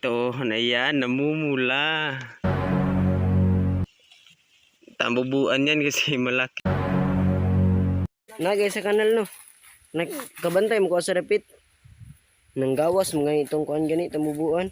Ito na yan, namumula. Tambubuan yan kasi malaki. Nagay sa kanal no. Nagkabantay mo ko sa repeat. Nang gawas mga itong kuan gani tamubuan.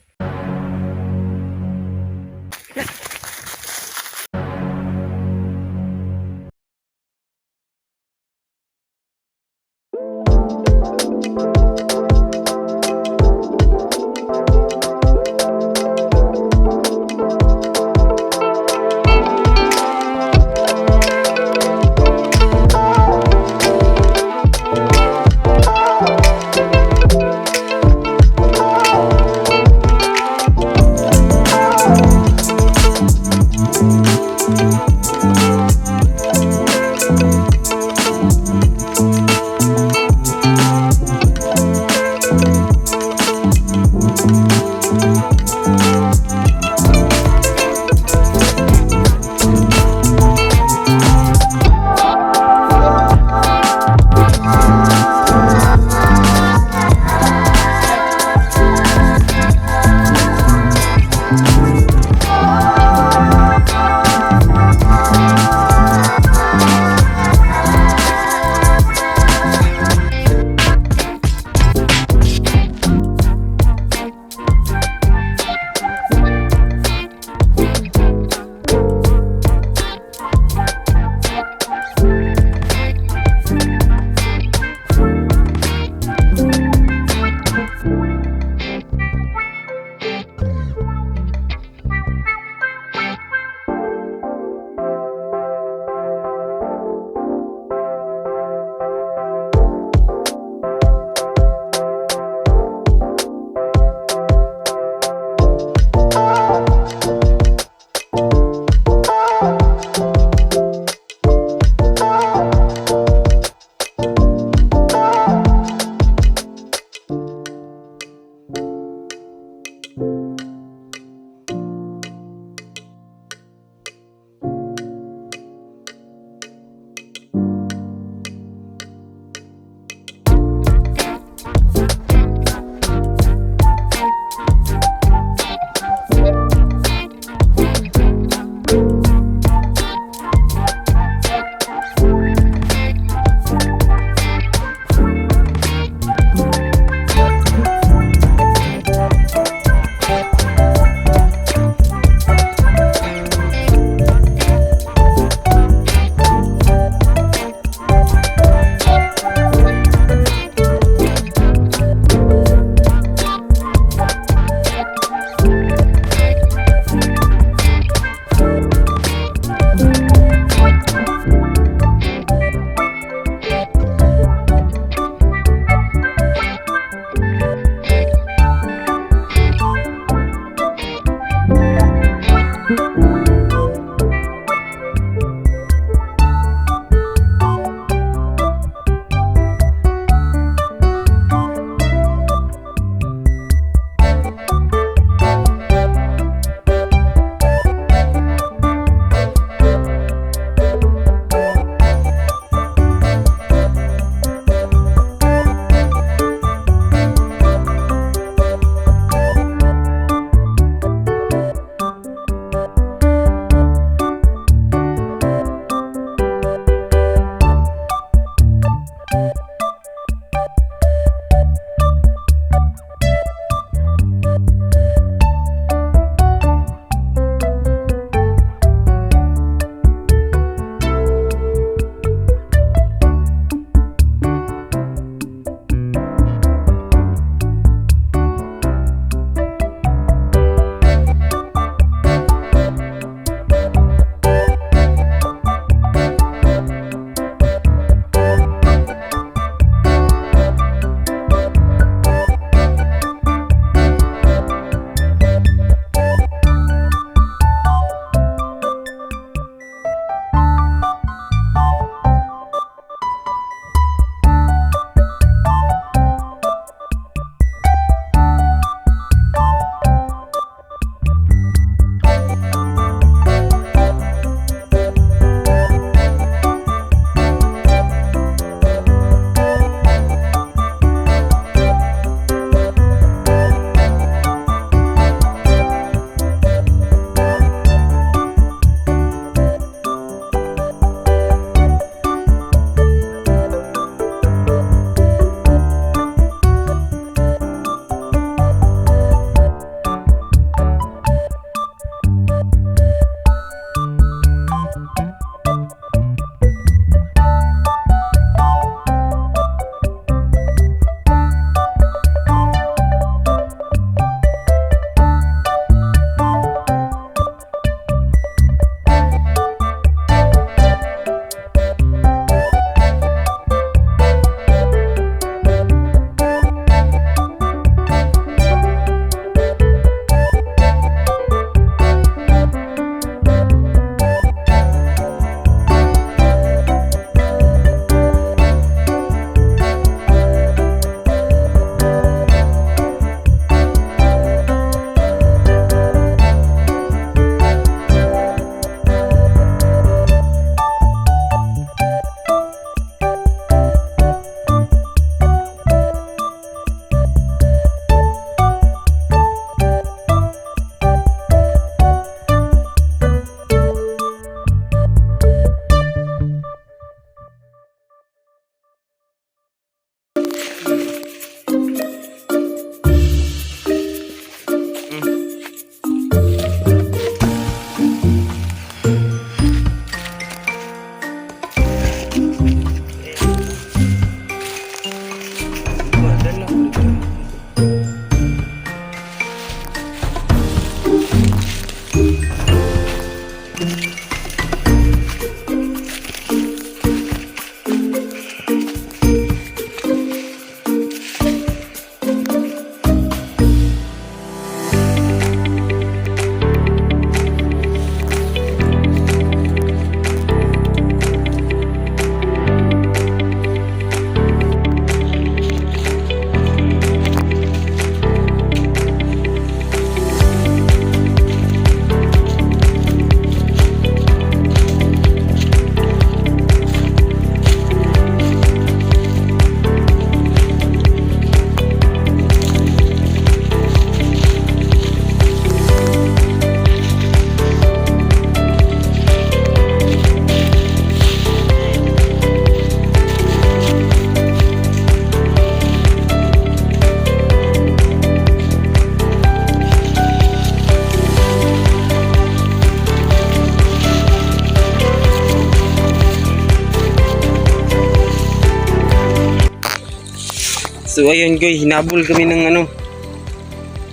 So ayun guys, hinabol kami ng ano,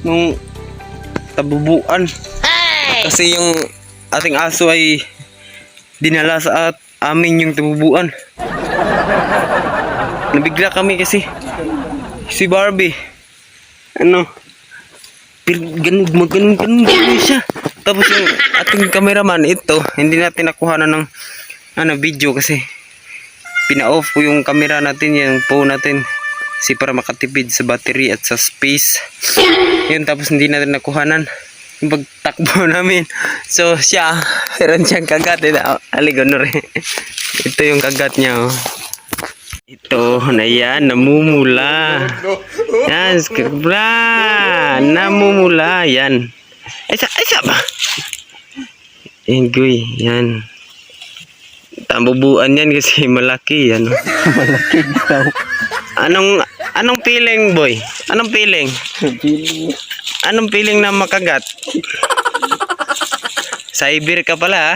nung tabubuan. Kasi yung ating aso ay dinala sa amin yung tabubuan. Nabigla kami kasi si Barbie, ano, ganun siya. Tapos yung ating cameraman, ito, hindi natin nakuha ng ano, video kasi pina-off ko yung camera natin, yung phone natin. Kasi para makatipid sa battery at sa space. Yun, tapos hindi natin nakuhanan yung pagtakbo namin. So siya, meron siyang kagat. Aligonor eh. Ito yung kagat niya, oh. Ito, na yan, namumula. Yan, skabra. Namumula, yan. Ay, ba? Engoy, yan. Tambubuan yan kasi malaki, yan. Malaki daw. Anong feeling, boy? Anong feeling? Anong feeling na makagat? Cyber ka pala, ha?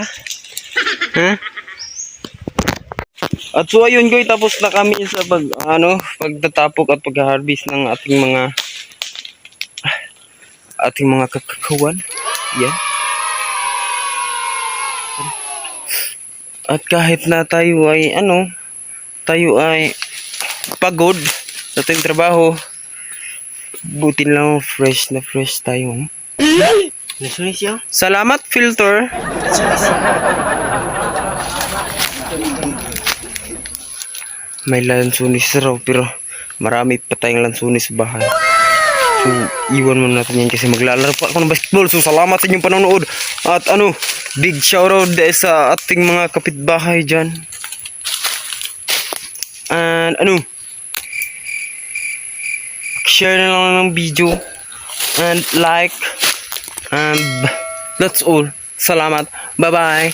Ha? At so ayun guys, tapos na kami sa pagtatapok at pag-harvest ng ating mga kakakawan. Yan. At kahit na tayo ay pagod sa ating trabaho, buti lang fresh na fresh tayo. Salamat filter. May lansunis raw pero marami pa tayong lansunis sa bahay. So iwan mo natin yan kasi maglalaro pa ako ng basketball. So salamat sa inyong panonood. At big shoutout sa ating mga kapitbahay dyan. And share na lang ng video and like, and that's all. Salamat. Bye bye.